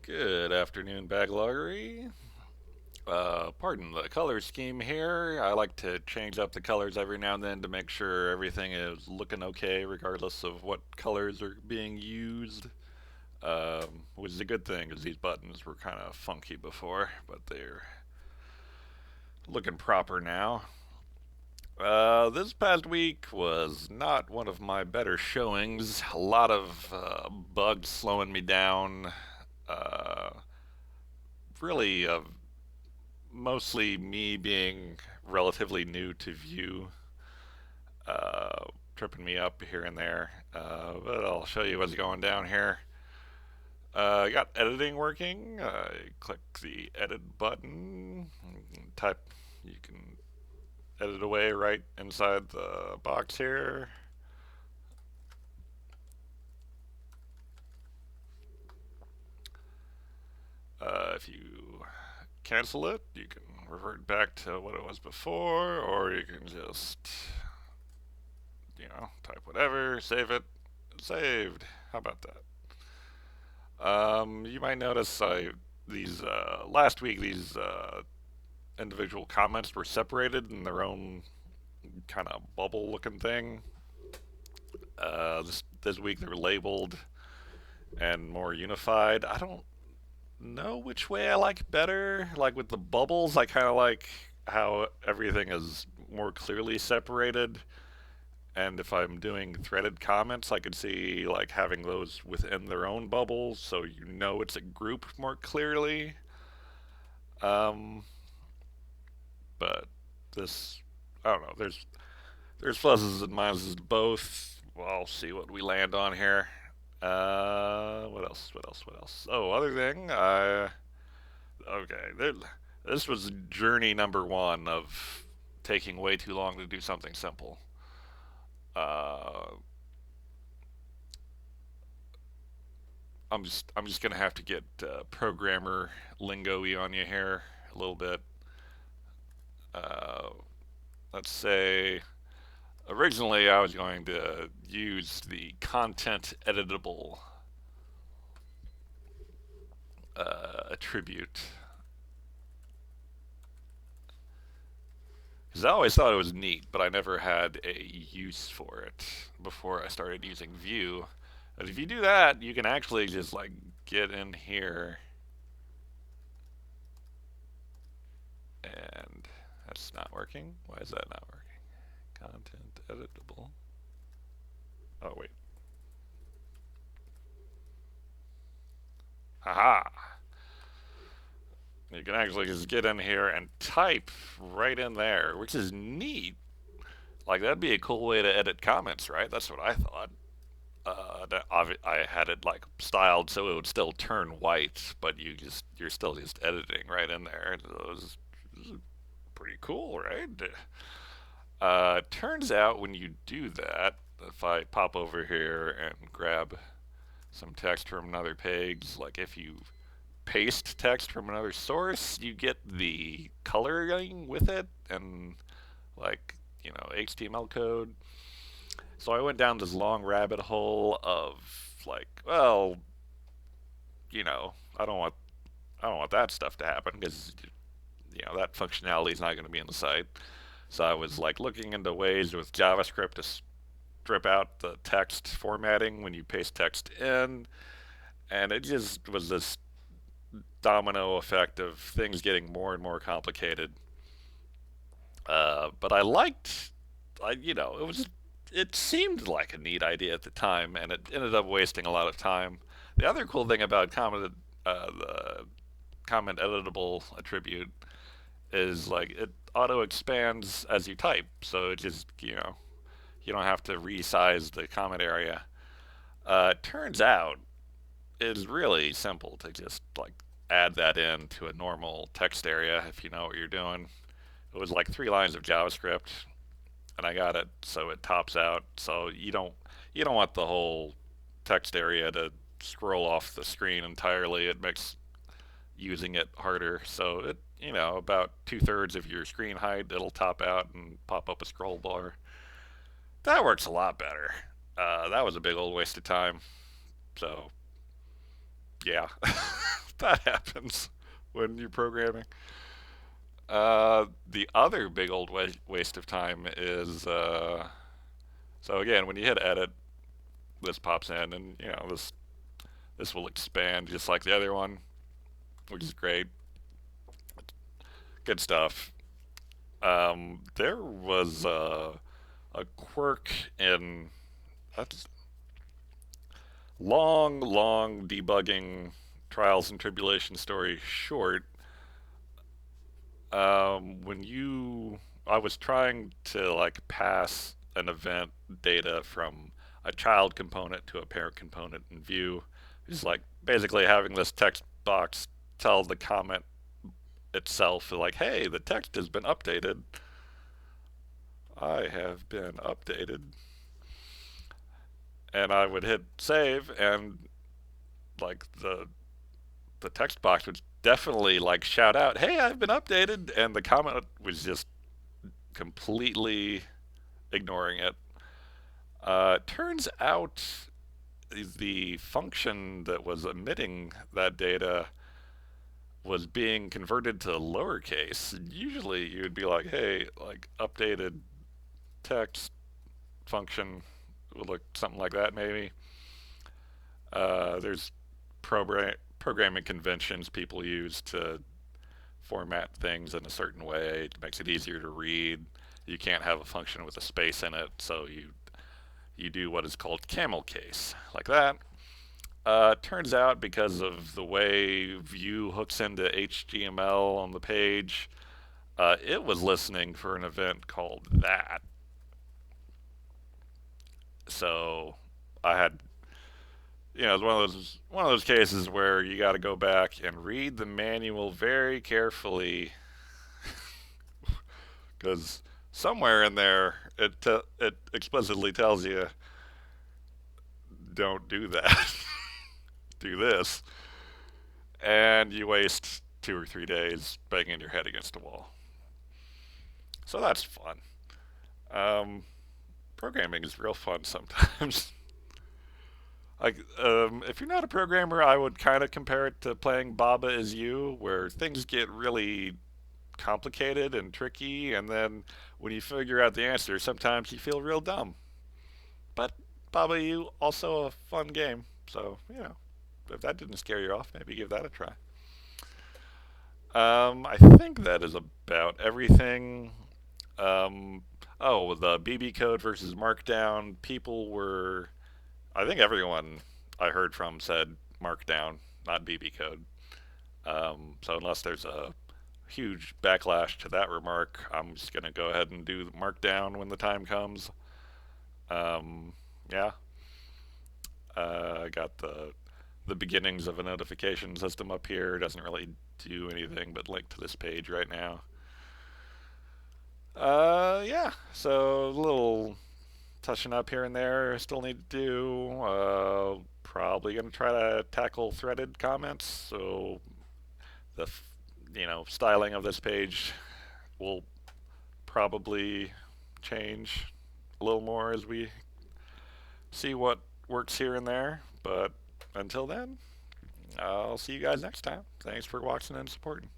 Good afternoon, Backloggery. Pardon the color scheme here. I like to change up the colors every now and then to make sure everything is looking okay, regardless of what colors are being used. Which is a good thing, because these buttons were kind of funky before, but they're looking proper now. This past week was not one of my better showings. A lot of bugs slowing me down. Uh, really, mostly me being relatively new to Vue, uh, tripping me up here and there. But I'll show you what's going down here. I got editing working. Click the edit button. Type. You can edit away right inside the box here. If you cancel it, you can revert back to what it was before, or you can just type whatever, save it, saved. How about that? You might notice these last week these individual comments were separated in their own kind of bubble-looking thing. This week they're labeled and more unified. I don't know which way I like better. Like with the bubbles, I kind of like how everything is more clearly separated. And if I'm doing threaded comments, I could see like having those within their own bubbles, so you know it's a group more clearly. Um, but this, I don't know. There's pluses and minuses to both. Well, I'll see what we land on here. What else? What else? What else? Oh, other thing. Okay. This was journey number one of taking way too long to do something simple. Uh, I'm just gonna have to get programmer lingo-y on you here a little bit. Uh, let's say originally I was going to use the content editable attribute because I always thought it was neat, but I never had a use for it before I started using Vue. But if you do that, you can actually just like get in here and that's not working. Why is that not working? Content editable. Oh wait. Haha. You can actually just get in here and type right in there, which is neat. Like that'd be a cool way to edit comments, right? That's what I thought. I had it like styled so it would still turn white, but you're still just editing right in there. It was pretty cool, right? Turns out when you do that, if I pop over here and grab some text from another page, like if you paste text from another source, you get the coloring with it and like HTML code. So I went down this long rabbit hole of like, well, I don't want that stuff to happen because that functionality is not going to be in the site. So I was like looking into ways with JavaScript to strip out the text formatting when you paste text in, and it just was this domino effect of things getting more and more complicated. But I liked, it seemed like a neat idea at the time, and it ended up wasting a lot of time. The other cool thing about the comment editable attribute is like it auto expands as you type, so it just you don't have to resize the comment area. It turns out it's really simple to just like add that in to a normal text area if you know what you're doing. It was like 3 lines of JavaScript, and I got it so it tops out. So you don't want the whole text area to scroll off the screen entirely. It makes using it harder. So it about 2/3 of your screen height, it'll top out and pop up a scroll bar. That works a lot better. That was a big old waste of time. So yeah, That happens when you're programming. The other big old waste of time is so again when you hit edit, this pops in, and this will expand just like the other one, which is great, good stuff. There was a quirk in a long debugging trials and tribulation story short. When you, I was trying to like pass an event data from a child component to a parent component in Vue. It's like basically having this text box tell the comment itself like, "Hey, the text has been updated. I have been updated." And I would hit save, and like the text box would definitely like shout out, "Hey, I've been updated," and the comment was just completely ignoring it. Turns out the function that was emitting that data was being converted to lowercase. Usually you would be like, hey, like updated text function would look something like that maybe. There's programming conventions people use to format things in a certain way. It makes it easier to read. You can't have a function with a space in it, so you do what is called camelcase, like that. Turns out because of the way Vue hooks into HTML on the page, it was listening for an event called that. So I had, it's one of those cases where you got to go back and read the manual very carefully because somewhere in there it explicitly tells you don't do that. Do this, and you waste 2 or 3 days banging your head against a wall. So that's fun. Um, Programming is real fun sometimes. Like, if you're not a programmer, I would kind of compare it to playing Baba Is You, where things get really complicated and tricky, and then when you figure out the answer, sometimes you feel real dumb. But Baba Is You also a fun game, so if that didn't scare you off, maybe give that a try. I think that is about everything. Oh, the BB code versus Markdown. People were, I think everyone I heard from said Markdown, not BB code. So unless there's a huge backlash to that remark, I'm just going to go ahead and do Markdown when the time comes. Yeah, I got the beginnings of a notification system up here. It doesn't really do anything but link to this page right now. Yeah, so a little touching up here and there. Still need to do. Probably gonna try to tackle threaded comments. So the styling of this page will probably change a little more as we see what works here and there. But until then, I'll see you guys next time. Thanks for watching and supporting.